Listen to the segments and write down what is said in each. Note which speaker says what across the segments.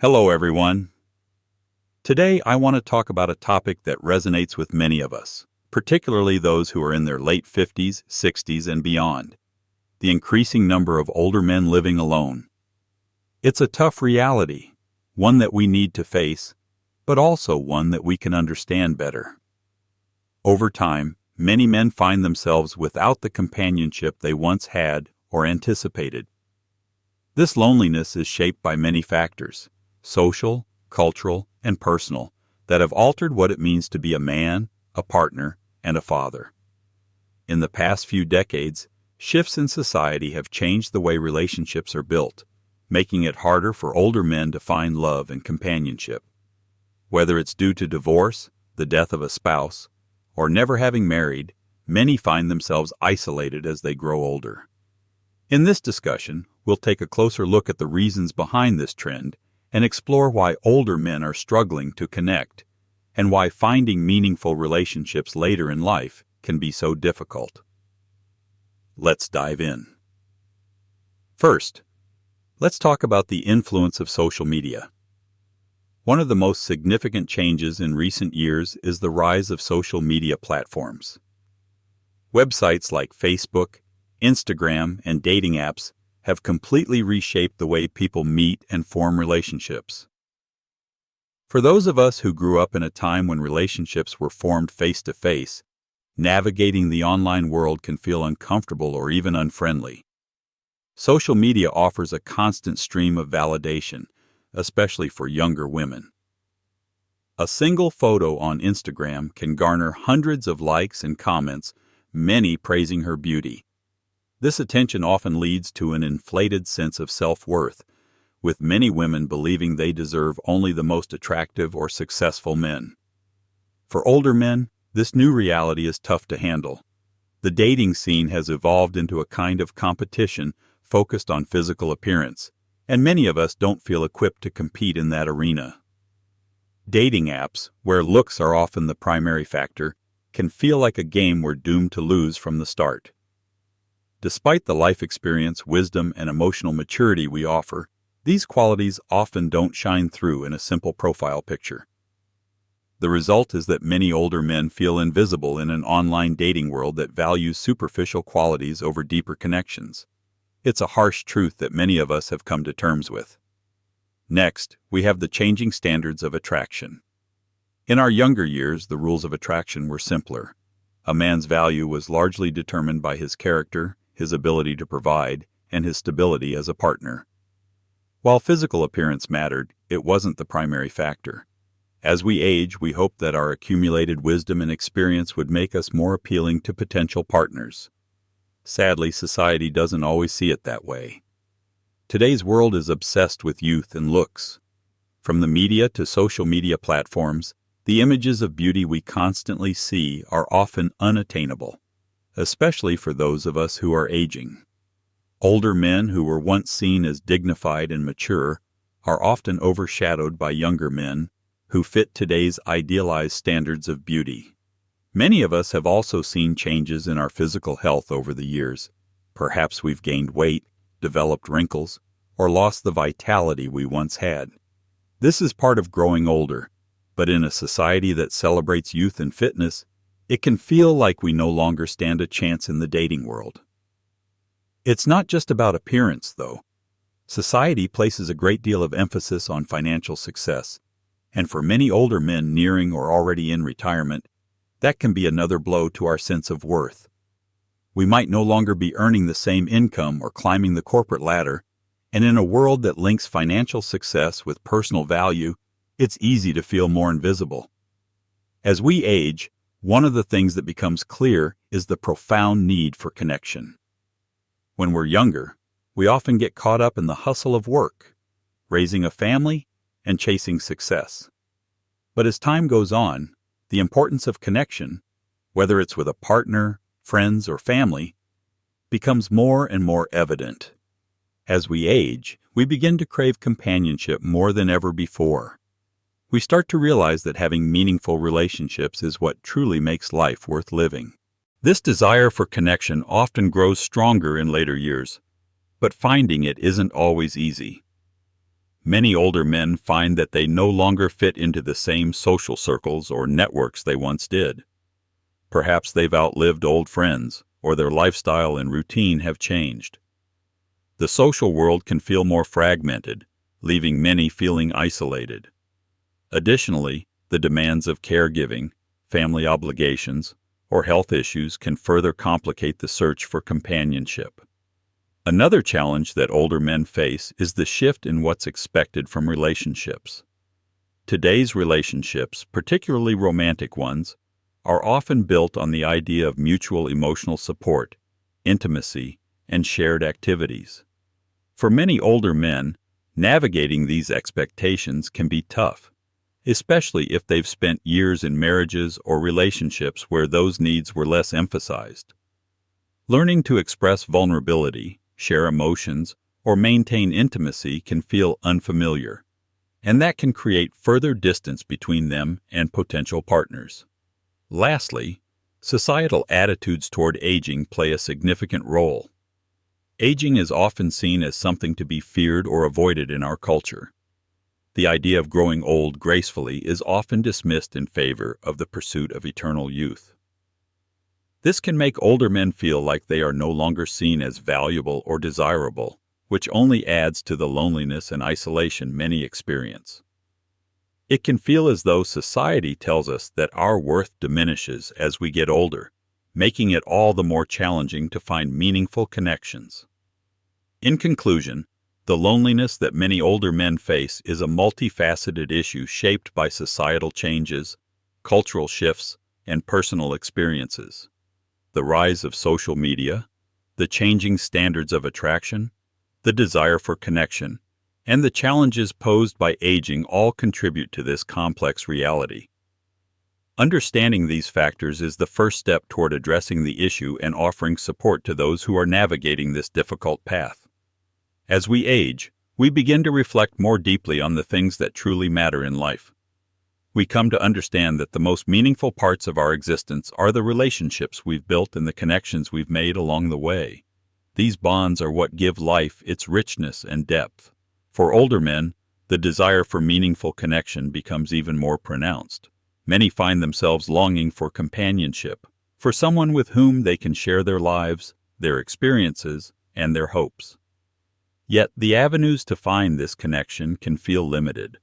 Speaker 1: Hello, everyone. Today, I want to talk about a topic that resonates with many of us, particularly those who are in their late 50s, 60s, and beyond. The increasing number of older men living alone. It's a tough reality, one that we need to face, but also one that we can understand better. Over time, many men find themselves without the companionship they once had or anticipated. This loneliness is shaped by many factors, social, cultural, and personal, that have altered what it means to be a man, a partner, and a father. In the past few decades, shifts in society have changed the way relationships are built, making it harder for older men to find love and companionship. Whether it's due to divorce, the death of a spouse, or never having married, many find themselves isolated as they grow older. In this discussion, we'll take a closer look at the reasons behind this trend and explore why older men are struggling to connect, and why finding meaningful relationships later in life can be so difficult. Let's dive in. First, let's talk about the influence of social media. One of the most significant changes in recent years is the rise of social media platforms. Websites like Facebook, Instagram, and dating apps have completely reshaped the way people meet and form relationships. For those of us who grew up in a time when relationships were formed face-to-face, navigating the online world can feel uncomfortable or even unfriendly. Social media offers a constant stream of validation, especially for younger women. A single photo on Instagram can garner hundreds of likes and comments, many praising her beauty. This attention often leads to an inflated sense of self-worth, with many women believing they deserve only the most attractive or successful men. For older men, this new reality is tough to handle. The dating scene has evolved into a kind of competition focused on physical appearance, and many of us don't feel equipped to compete in that arena. Dating apps, where looks are often the primary factor, can feel like a game we're doomed to lose from the start. Despite the life experience, wisdom, and emotional maturity we offer, these qualities often don't shine through in a simple profile picture. The result is that many older men feel invisible in an online dating world that values superficial qualities over deeper connections. It's a harsh truth that many of us have come to terms with. Next, we have the changing standards of attraction. In our younger years, the rules of attraction were simpler. A man's value was largely determined by his character, his ability to provide, and his stability as a partner. While physical appearance mattered, it wasn't the primary factor. As we age, we hope that our accumulated wisdom and experience would make us more appealing to potential partners. Sadly, society doesn't always see it that way. Today's world is obsessed with youth and looks. From the media to social media platforms, the images of beauty we constantly see are often unattainable, especially for those of us who are aging. Older men who were once seen as dignified and mature are often overshadowed by younger men who fit today's idealized standards of beauty. Many of us have also seen changes in our physical health over the years. Perhaps we've gained weight, developed wrinkles, or lost the vitality we once had. This is part of growing older, but in a society that celebrates youth and fitness, it can feel like we no longer stand a chance in the dating world. It's not just about appearance, though. Society places a great deal of emphasis on financial success, and for many older men nearing or already in retirement, that can be another blow to our sense of worth. We might no longer be earning the same income or climbing the corporate ladder, and in a world that links financial success with personal value, it's easy to feel more invisible. As we age, one of the things that becomes clear is the profound need for connection. When we're younger, we often get caught up in the hustle of work, raising a family, and chasing success. But as time goes on, the importance of connection, whether it's with a partner, friends, or family, becomes more and more evident. As we age, we begin to crave companionship more than ever before. We start to realize that having meaningful relationships is what truly makes life worth living. This desire for connection often grows stronger in later years, but finding it isn't always easy. Many older men find that they no longer fit into the same social circles or networks they once did. Perhaps they've outlived old friends, or their lifestyle and routine have changed. The social world can feel more fragmented, leaving many feeling isolated. Additionally, the demands of caregiving, family obligations, or health issues can further complicate the search for companionship. Another challenge that older men face is the shift in what's expected from relationships. Today's relationships, particularly romantic ones, are often built on the idea of mutual emotional support, intimacy, and shared activities. For many older men, navigating these expectations can be tough, especially if they've spent years in marriages or relationships where those needs were less emphasized. Learning to express vulnerability, share emotions, or maintain intimacy can feel unfamiliar, and that can create further distance between them and potential partners. Lastly, societal attitudes toward aging play a significant role. Aging is often seen as something to be feared or avoided in our culture. The idea of growing old gracefully is often dismissed in favor of the pursuit of eternal youth. This can make older men feel like they are no longer seen as valuable or desirable, which only adds to the loneliness and isolation many experience. It can feel as though society tells us that our worth diminishes as we get older, making it all the more challenging to find meaningful connections. In conclusion, the loneliness that many older men face is a multifaceted issue shaped by societal changes, cultural shifts, and personal experiences. The rise of social media, the changing standards of attraction, the desire for connection, and the challenges posed by aging all contribute to this complex reality. Understanding these factors is the first step toward addressing the issue and offering support to those who are navigating this difficult path. As we age, we begin to reflect more deeply on the things that truly matter in life. We come to understand that the most meaningful parts of our existence are the relationships we've built and the connections we've made along the way. These bonds are what give life its richness and depth. For older men, the desire for meaningful connection becomes even more pronounced. Many find themselves longing for companionship, for someone with whom they can share their lives, their experiences, and their hopes. Yet the avenues to find this connection can feel limited.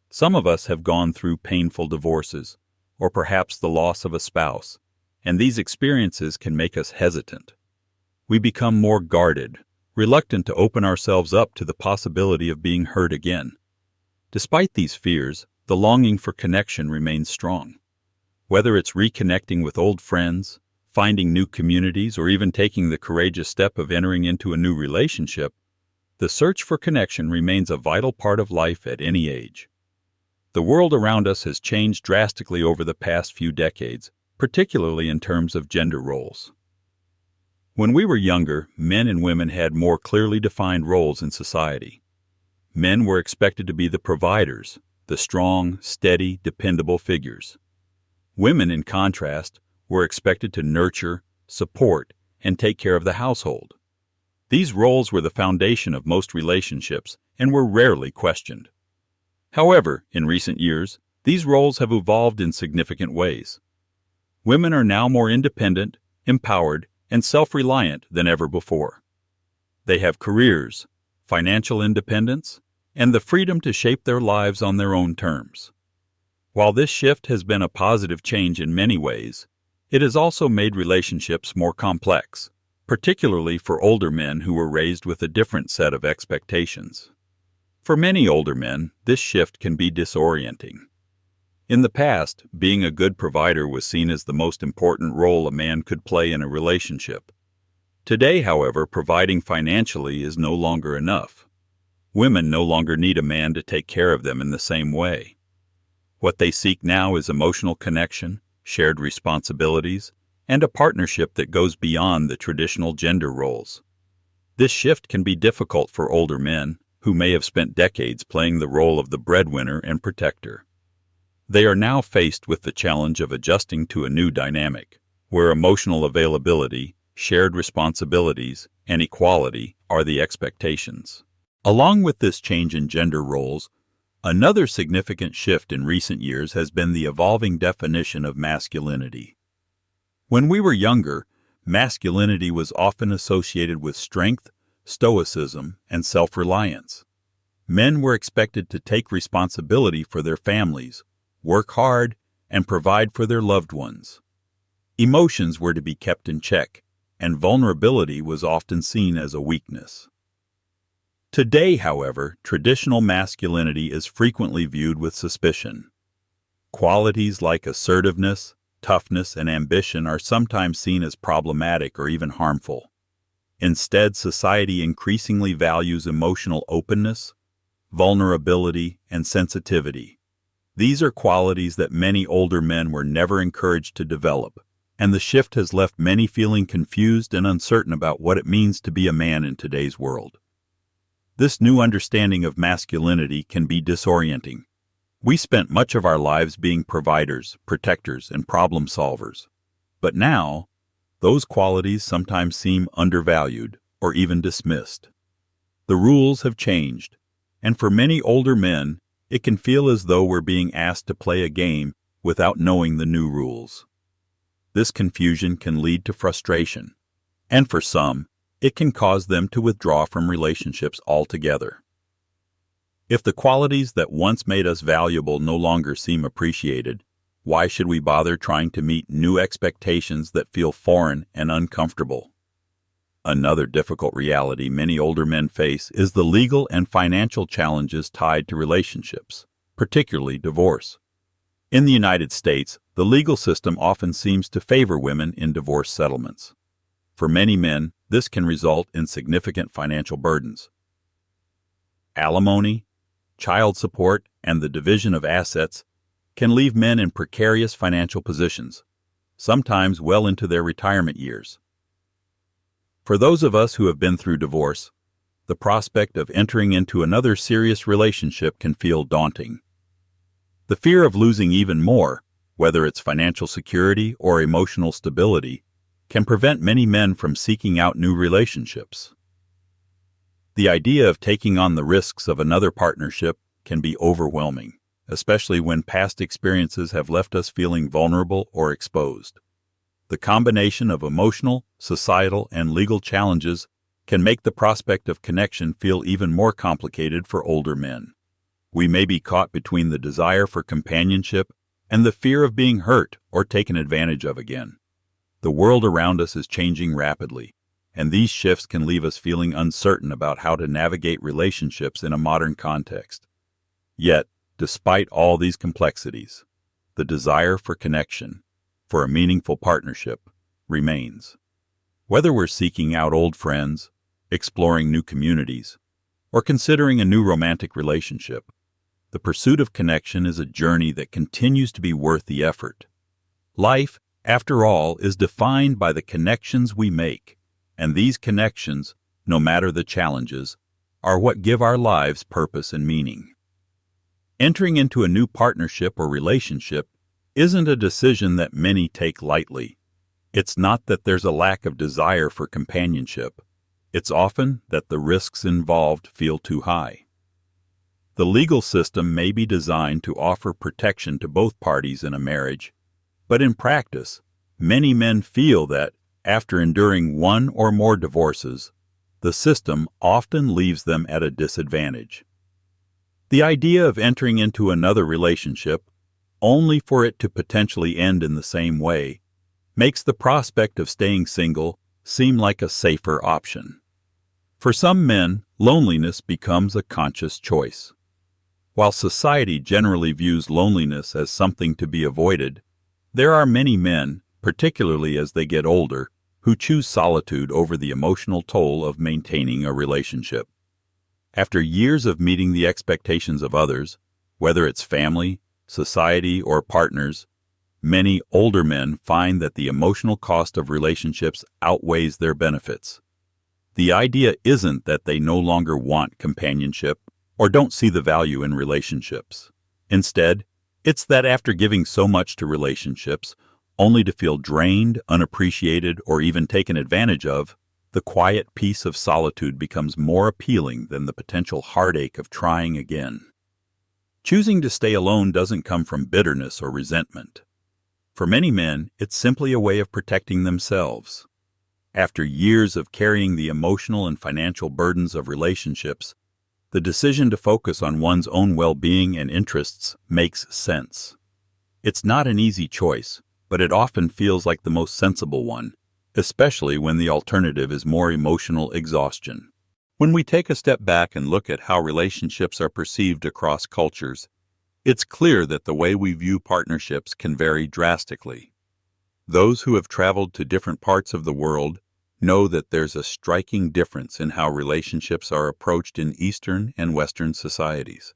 Speaker 1: Some of us have gone through painful divorces, or perhaps the loss of a spouse, and these experiences can make us hesitant. We become more guarded, reluctant to open ourselves up to the possibility of being hurt again. Despite these fears, the longing for connection remains strong. Whether it's reconnecting with old friends, finding new communities, or even taking the courageous step of entering into a new relationship, the search for connection remains a vital part of life at any age. The world around us has changed drastically over the past few decades, particularly in terms of gender roles. When we were younger, men and women had more clearly defined roles in society. Men were expected to be the providers, the strong, steady, dependable figures. Women, in contrast, were expected to nurture, support, and take care of the household. These roles were the foundation of most relationships and were rarely questioned. However, in recent years, these roles have evolved in significant ways. Women are now more independent, empowered, and self-reliant than ever before. They have careers, financial independence, and the freedom to shape their lives on their own terms. While this shift has been a positive change in many ways, it has also made relationships more complex, particularly for older men who were raised with a different set of expectations. For many older men, this shift can be disorienting. In the past, being a good provider was seen as the most important role a man could play in a relationship. Today, however, providing financially is no longer enough. Women no longer need a man to take care of them in the same way. What they seek now is emotional connection, shared responsibilities, and a partnership that goes beyond the traditional gender roles. This shift can be difficult for older men, who may have spent decades playing the role of the breadwinner and protector. They are now faced with the challenge of adjusting to a new dynamic, where emotional availability, shared responsibilities, and equality are the expectations. Along with this change in gender roles, another significant shift in recent years has been the evolving definition of masculinity. When we were younger, masculinity was often associated with strength, stoicism, and self-reliance. Men were expected to take responsibility for their families, work hard, and provide for their loved ones. Emotions were to be kept in check, and vulnerability was often seen as a weakness. Today, however, traditional masculinity is frequently viewed with suspicion. Qualities like assertiveness, toughness, and ambition are sometimes seen as problematic or even harmful. Instead, society increasingly values emotional openness, vulnerability, and sensitivity. These are qualities that many older men were never encouraged to develop, and the shift has left many feeling confused and uncertain about what it means to be a man in today's world. This new understanding of masculinity can be disorienting. We spent much of our lives being providers, protectors, and problem solvers. But now, those qualities sometimes seem undervalued or even dismissed. The rules have changed, and for many older men, it can feel as though we're being asked to play a game without knowing the new rules. This confusion can lead to frustration, and for some, it can cause them to withdraw from relationships altogether. If the qualities that once made us valuable no longer seem appreciated, why should we bother trying to meet new expectations that feel foreign and uncomfortable? Another difficult reality many older men face is the legal and financial challenges tied to relationships, particularly divorce. In the United States, the legal system often seems to favor women in divorce settlements. For many men, this can result in significant financial burdens. Alimony, child support, and the division of assets can leave men in precarious financial positions, sometimes well into their retirement years. For those of us who have been through divorce, the prospect of entering into another serious relationship can feel daunting. The fear of losing even more, whether it's financial security or emotional stability, can prevent many men from seeking out new relationships. The idea of taking on the risks of another partnership can be overwhelming, especially when past experiences have left us feeling vulnerable or exposed. The combination of emotional, societal, and legal challenges can make the prospect of connection feel even more complicated for older men. We may be caught between the desire for companionship and the fear of being hurt or taken advantage of again. The world around us is changing rapidly, and these shifts can leave us feeling uncertain about how to navigate relationships in a modern context. Yet, despite all these complexities, the desire for connection, for a meaningful partnership, remains. Whether we're seeking out old friends, exploring new communities, or considering a new romantic relationship, the pursuit of connection is a journey that continues to be worth the effort. Life, after all, is defined by the connections we make, and these connections, no matter the challenges, are what give our lives purpose and meaning. Entering into a new partnership or relationship isn't a decision that many take lightly. It's not that there's a lack of desire for companionship. It's often that the risks involved feel too high. The legal system may be designed to offer protection to both parties in a marriage, but in practice, many men feel that, after enduring one or more divorces, the system often leaves them at a disadvantage. The idea of entering into another relationship, only for it to potentially end in the same way, makes the prospect of staying single seem like a safer option. For some men, loneliness becomes a conscious choice. While society generally views loneliness as something to be avoided, there are many men, particularly as they get older, who choose solitude over the emotional toll of maintaining a relationship. After years of meeting the expectations of others, whether it's family, society, or partners, many older men find that the emotional cost of relationships outweighs their benefits. The idea isn't that they no longer want companionship or don't see the value in relationships. Instead, it's that after giving so much to relationships, only to feel drained, unappreciated, or even taken advantage of, the quiet peace of solitude becomes more appealing than the potential heartache of trying again. Choosing to stay alone doesn't come from bitterness or resentment. For many men, it's simply a way of protecting themselves. After years of carrying the emotional and financial burdens of relationships, the decision to focus on one's own well-being and interests makes sense. It's not an easy choice, but it often feels like the most sensible one, especially when the alternative is more emotional exhaustion. When we take a step back and look at how relationships are perceived across cultures, it's clear that the way we view partnerships can vary drastically. Those who have traveled to different parts of the world know that there's a striking difference in how relationships are approached in Eastern and Western societies.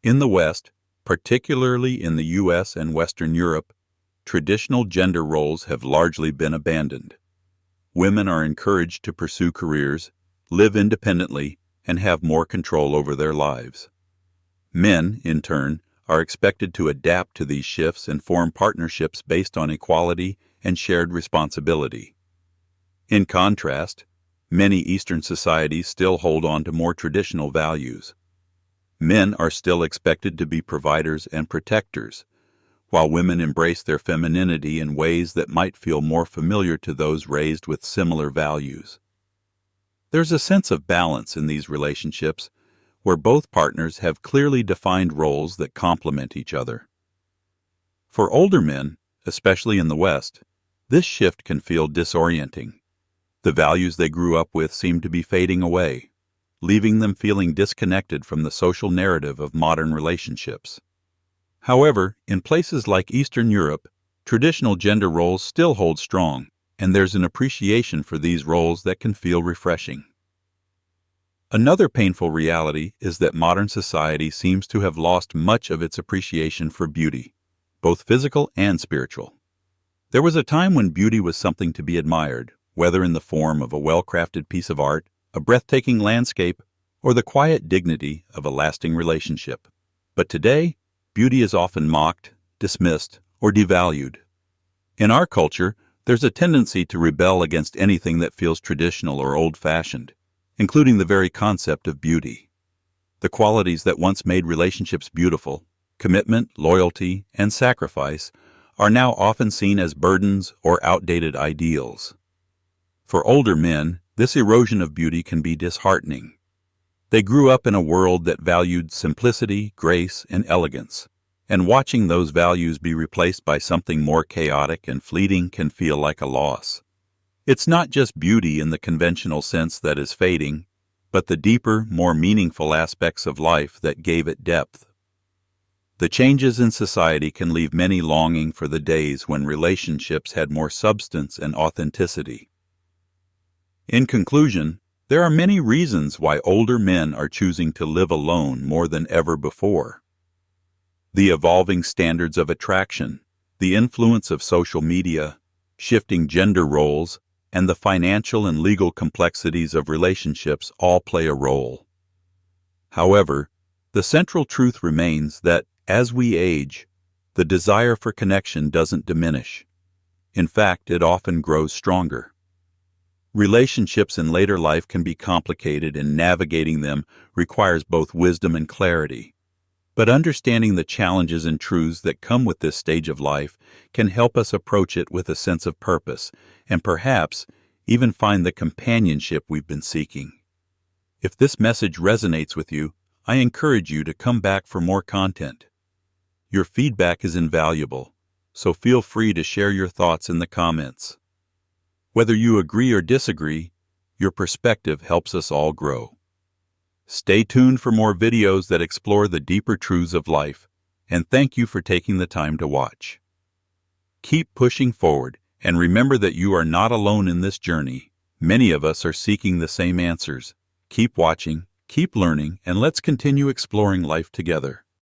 Speaker 1: In the West, particularly in the U.S. and Western Europe, traditional gender roles have largely been abandoned. Women are encouraged to pursue careers, live independently, and have more control over their lives. Men, in turn, are expected to adapt to these shifts and form partnerships based on equality and shared responsibility. In contrast, many Eastern societies still hold on to more traditional values. Men are still expected to be providers and protectors, while women embrace their femininity in ways that might feel more familiar to those raised with similar values. There's a sense of balance in these relationships, where both partners have clearly defined roles that complement each other. For older men, especially in the West, this shift can feel disorienting. The values they grew up with seem to be fading away, leaving them feeling disconnected from the social narrative of modern relationships. However, in places like Eastern Europe, traditional gender roles still hold strong, and there's an appreciation for these roles that can feel refreshing. Another painful reality is that modern society seems to have lost much of its appreciation for beauty, both physical and spiritual. There was a time when beauty was something to be admired, whether in the form of a well-crafted piece of art, a breathtaking landscape, or the quiet dignity of a lasting relationship. But today, beauty is often mocked, dismissed, or devalued. In our culture, there's a tendency to rebel against anything that feels traditional or old-fashioned, including the very concept of beauty. The qualities that once made relationships beautiful, commitment, loyalty, and sacrifice, are now often seen as burdens or outdated ideals. For older men, this erosion of beauty can be disheartening. They grew up in a world that valued simplicity, grace, and elegance, and watching those values be replaced by something more chaotic and fleeting can feel like a loss. It's not just beauty in the conventional sense that is fading, but the deeper, more meaningful aspects of life that gave it depth. The changes in society can leave many longing for the days when relationships had more substance and authenticity. In conclusion, there are many reasons why older men are choosing to live alone more than ever before. The evolving standards of attraction, the influence of social media, shifting gender roles, and the financial and legal complexities of relationships all play a role. However, the central truth remains that, as we age, the desire for connection doesn't diminish. In fact, it often grows stronger. Relationships in later life can be complicated, and navigating them requires both wisdom and clarity. But understanding the challenges and truths that come with this stage of life can help us approach it with a sense of purpose, and perhaps even find the companionship we've been seeking. If this message resonates with you, I encourage you to come back for more content. Your feedback is invaluable, so feel free to share your thoughts in the comments. Whether you agree or disagree, your perspective helps us all grow. Stay tuned for more videos that explore the deeper truths of life, and thank you for taking the time to watch. Keep pushing forward, and remember that you are not alone in this journey. Many of us are seeking the same answers. Keep watching, keep learning, and let's continue exploring life together.